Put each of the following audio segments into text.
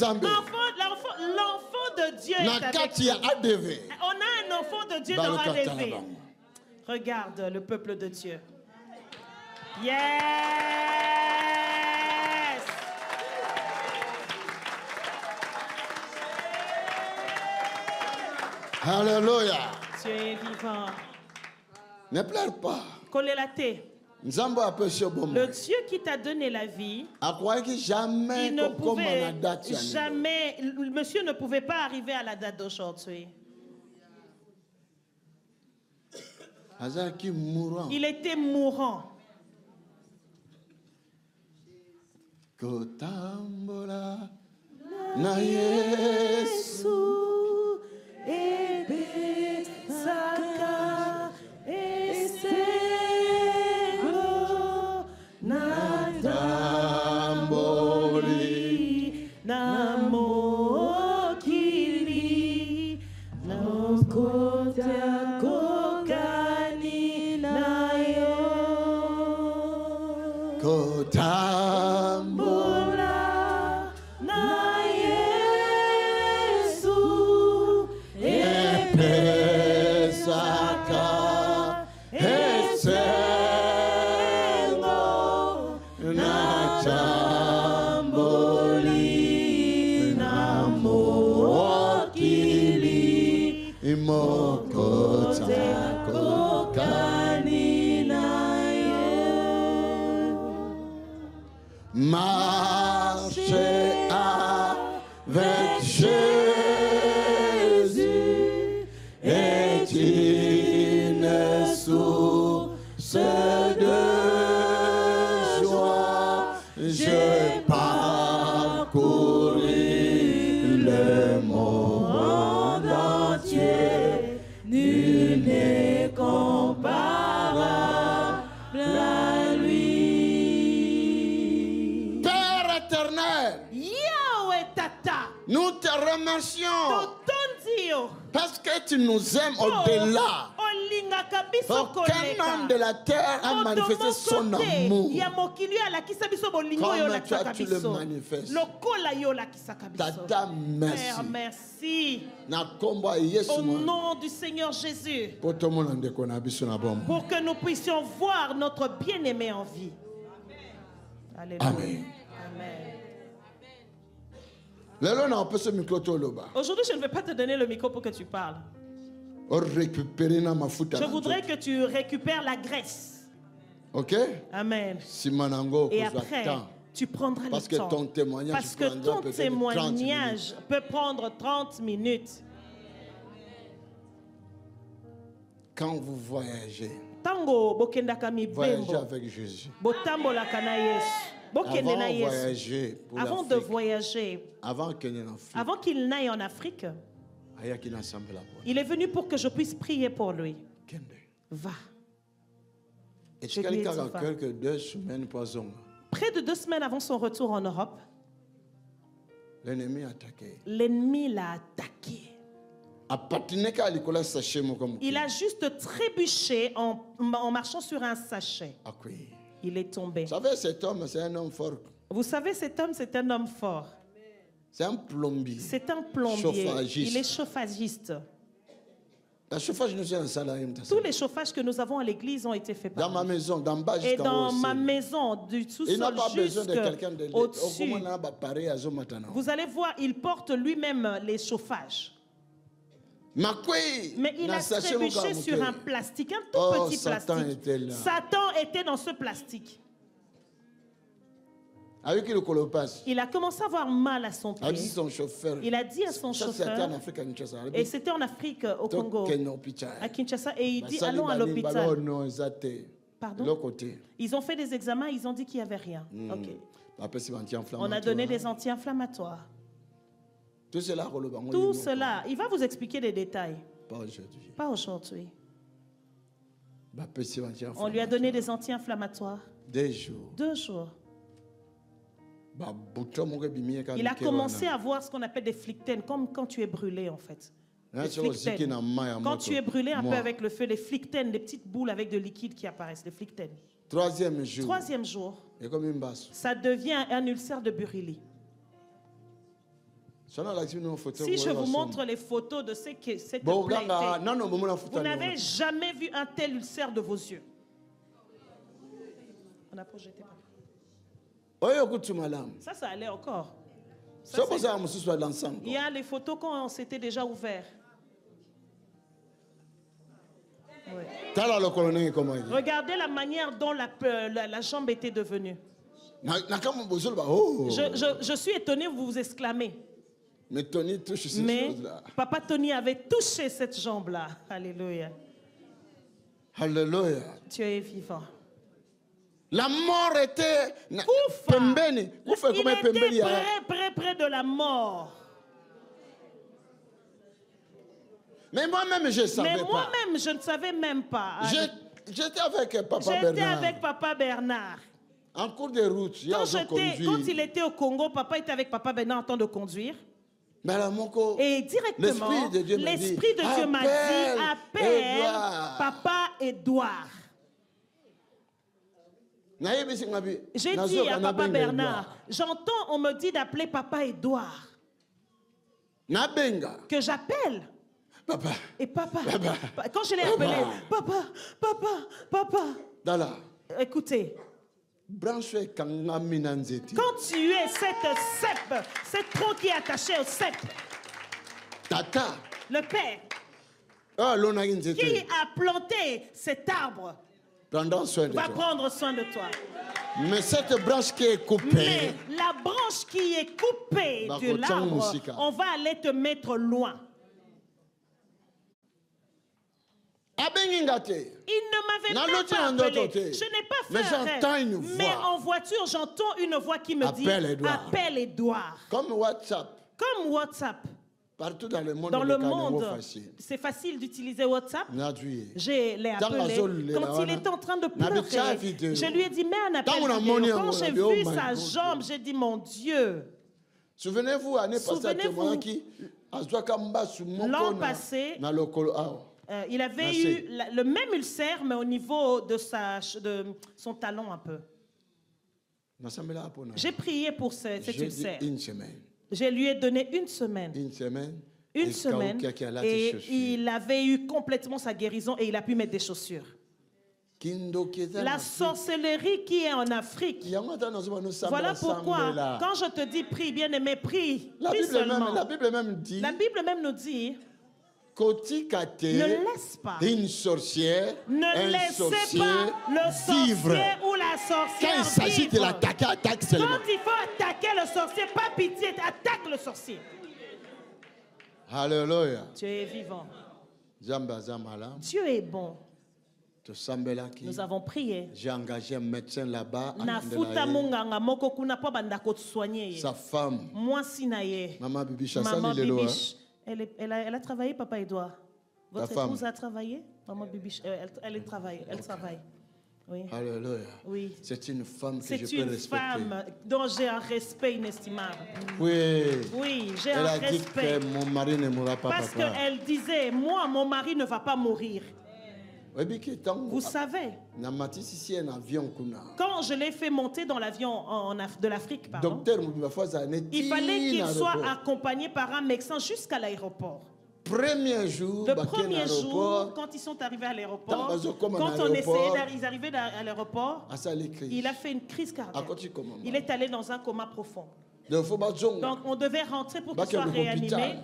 L'enfant de Dieu est avec nous. On a un enfant de Dieu dans ADV. Regarde le peuple de Dieu. Yes! Alléluia. Tu es vivant. Ne pleure pas. Le Dieu qui t'a donné la vie, il ne pouvait jamais, monsieur ne pouvait pas arriver à la date d'aujourd'hui. Il était mourant. Kotambola na Yesu ebe saka esego na tamboli na mokili na kota kokani na yo kotambola na Yesu epesaka esengo na tamboli na mokili imokota kokani na yo. Marchez avec Jésus est une source de joie. Je parcours le monde entier, nul n'est comparable à lui. Père éternel, Yahweh Tata, nous te remercions parce que tu nous aimes au-delà. Aucun homme de la terre a manifesté son amour comme toi tu le manifestes. Tata, merci. Merci. Au nom du Seigneur Jésus, pour que nous puissions voir notre bien-aimé en vie. Alléluia. Amen. Amen. Aujourd'hui, je ne vais pas te donner le micro pour que tu parles. Je voudrais que tu récupères la graisse. Ok? Amen. Et après, tu prendras le temps. Parce que ton témoignage peut prendre 30 minutes. Quand vous voyagez, Voyagez avec Jésus. Avant de voyager, avant qu'il n'aille en Afrique, il est venu pour que je puisse prier pour lui. Va. Près de 2 semaines avant son retour en Europe, l'ennemi l'a attaqué. Il a juste trébuché en marchant sur un sachet. Il est tombé. Vous savez, cet homme, c'est un homme fort. Vous savez, cet homme, c'est un homme fort. C'est un plombier. C'est un plombier. Chauffagiste. Il est chauffagiste. Tous les chauffages que nous avons à l'église ont été faits par ma maison, d'en bas et dans ma maison, du sous-sol jusqu'au-dessus. Vous allez voir, il porte lui-même les chauffages. Mais il a trébuché sur un plastique, un tout petit plastique. Satan était dans ce plastique. Il a commencé à avoir mal à son pied. Il a dit à son chauffeur, et c'était en Afrique, au Congo, à Kinshasa, et il dit allons à l'hôpital. Pardon? Ils ont fait des examens, ils ont dit qu'il n'y avait rien. Okay. On a donné des anti-inflammatoires. Tout cela, il va vous expliquer des détails. Pas aujourd'hui. On lui a donné des anti-inflammatoires. 2 jours. Il a commencé à voir ce qu'on appelle des flictènes, comme quand tu es brûlé en fait. Quand tu es brûlé un peu avec le feu, les flictènes, des petites boules avec de liquide qui apparaissent, les flictènes. Troisième jour, ça devient un ulcère de Burili. Si je vous montre les photos de cette plaie, vous n'avez jamais vu un tel ulcère de vos yeux. On a projeté. Ça allait encore. Il y a les photos quand on s'était déjà ouvert. Oui. Regardez la manière dont la jambe était devenue. Je suis étonné, vous vous exclamez. Mais Tony touche ces choses-là. Papa Tony avait touché cette jambe-là. Alléluia. Alléluia. Tu es vivant. La mort était pembeni. Il était près de la mort. Mais moi-même, je ne savais pas. Mais moi-même, je ne savais même pas. J'étais avec Papa Bernard. J'étais avec Papa Bernard. En cours de route, quand il était au Congo, papa était avec Papa Bernard en train de conduire. Et directement, l'Esprit de Dieu m'a dit, appelle Papa Édouard. J'ai dit à Papa Bernard, j'entends, on me dit d'appeler Papa Édouard. Que j'appelle. Papa. Et papa. Quand je l'ai appelé, papa. Écoutez. Quand tu es cette tronc qui est attaché au cep, Tata, le père, qui a planté cet arbre, va prendre soin de toi. Mais cette branche qui est coupée, mais la branche qui est coupée de l'arbre, on va aller te mettre loin. Il ne m'avait même pas appelé. Je n'ai pas fait un rêve. Mais en voiture, j'entends une voix qui me dit, appelle Édouard. Comme WhatsApp. Partout dans le monde, c'est facile d'utiliser WhatsApp. Je l'ai appelé. Quand il était en train de pleurer, je lui ai dit, mets un appel vidéo. Quand j'ai vu sa jambe, j'ai dit, mon Dieu. Souvenez-vous, l'an passé, il avait eu le même ulcère, mais au niveau de son talon un peu. J'ai prié pour cet ulcère. Je lui ai donné une semaine. Et il avait eu complètement sa guérison et il a pu mettre des chaussures. La sorcellerie qui est en Afrique. Voilà pourquoi, quand je te dis prie, bien-aimé, prie. Prie seulement. La Bible même nous dit, ne laisse pas une sorcière, ne laissez pas le sorcier ou la sorcière. Quand il s'agit de l'attaquer, attaque seulement. Quand il faut attaquer le sorcier, pas pitié, attaque le sorcier. Alléluia. Tu es vivant. Dieu est bon. Nous avons prié. J'ai engagé un médecin là-bas. Sa femme. Maman Bibiche, elle a travaillé, Papa Édouard. Votre épouse a travaillé? Maman Bibiche, elle travaille. Oui. Alléluia. Oui. C'est une femme que je peux respecter. C'est une femme dont j'ai un respect inestimable. Oui. Oui, j'ai un respect. Elle a dit que mon mari ne mourra pas. Parce qu'elle disait, moi, mon mari ne va pas mourir. Vous savez, quand je l'ai fait monter dans l'avion de l'Afrique, il fallait qu'il soit accompagné par un médecin jusqu'à l'aéroport. Le premier jour, quand ils sont arrivés à l'aéroport, quand on essayait d'arriver à l'aéroport, il a fait une crise cardiaque. Il est allé dans un coma profond. Donc on devait rentrer pour qu'il soit réanimé.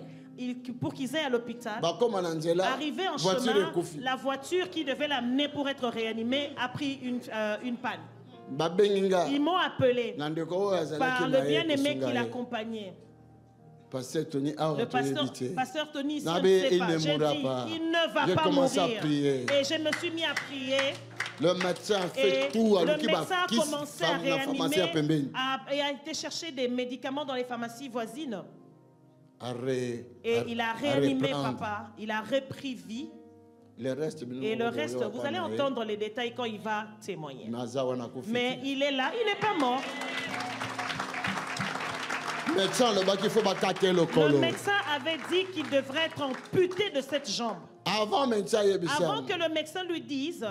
Pour qu'ils aient à l'hôpital. Arrivé en chemin, la voiture qui devait l'amener pour être réanimée a pris une panne. Ils m'ont appelé par le bien-aimé qui l'accompagnait. Le pasteur Tony, il ne sait pas. J'ai dit, il ne va pas mourir. Et je me suis mis à prier. Le médecin a fait tout. Le médecin a commencé à réanimer et a été chercher des médicaments dans les pharmacies voisines. Et il a réanimé papa, il a repris vie. Et le reste, vous allez entendre les détails quand il va témoigner. Mais il est là, il n'est pas mort. Le médecin avait dit qu'il devrait être amputé de cette jambe. Avant que le médecin lui dise,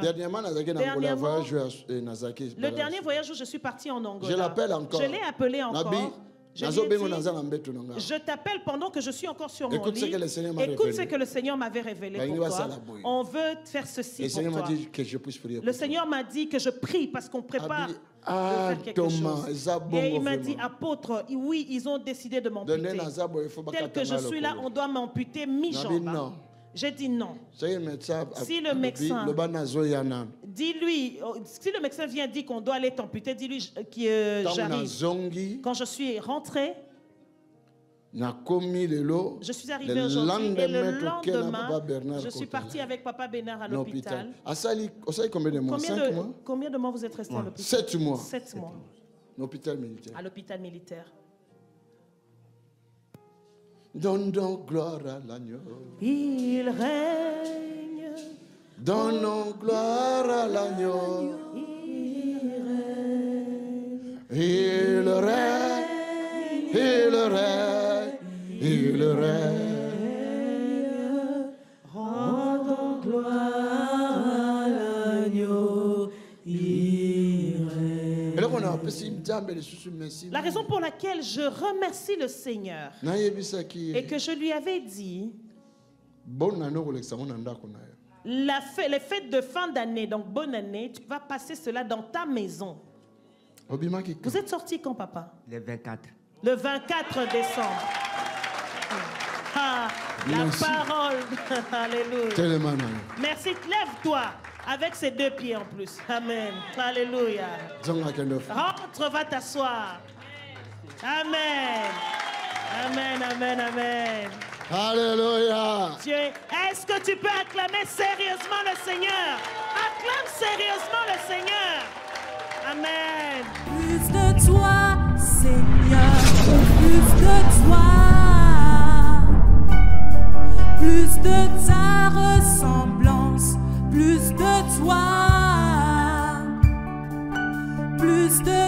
le dernier voyage où je suis parti en Angola, je l'appelle encore. Je l'ai appelé encore. Je t'appelle pendant que je suis encore sur mon lit. Écoute ce que le Seigneur m'avait révélé pour toi. On veut faire ceci pour toi. Le Seigneur m'a dit que je prie parce qu'on prépare de faire quelque chose. Et il m'a dit, apôtre, oui, ils ont décidé de m'amputer. Tel que je suis là, on doit m'amputer mi-jambe. J'ai dit non. Si le médecin dis-lui, si le médecin vient dire qu'on doit aller t'amputer, dis-lui que j'arrive. Quand je suis rentré, je suis arrivé aujourd'hui et le lendemain, je suis parti avec Papa Bernard à l'hôpital. Combien de mois vous êtes resté à l'hôpital? 7 mois. 7 mois. À l'hôpital militaire. Donnons gloire à l'agneau. Il règne. Donnons gloire à l'agneau. Il règne. Il règne. Il règne. Rendons gloire à l'agneau. Il règne. La raison pour laquelle je remercie le Seigneur et que je lui avais dit les fêtes de fin d'année, donc bonne année, tu vas passer cela dans ta maison. Vous êtes sorti quand, papa? Le 24. Le 24 décembre. Ah, la parole. Alléluia. Merci, lève-toi. Avec ses 2 pieds en plus. Amen. Alléluia. Rentre, va t'asseoir. Amen. Amen, amen, amen. Alléluia. Est-ce que tu peux acclamer sérieusement le Seigneur? Acclame sérieusement le Seigneur. Amen. Plus de toi, Seigneur. Plus de toi. Plus de ta ressemblance. Plus de toi, plus de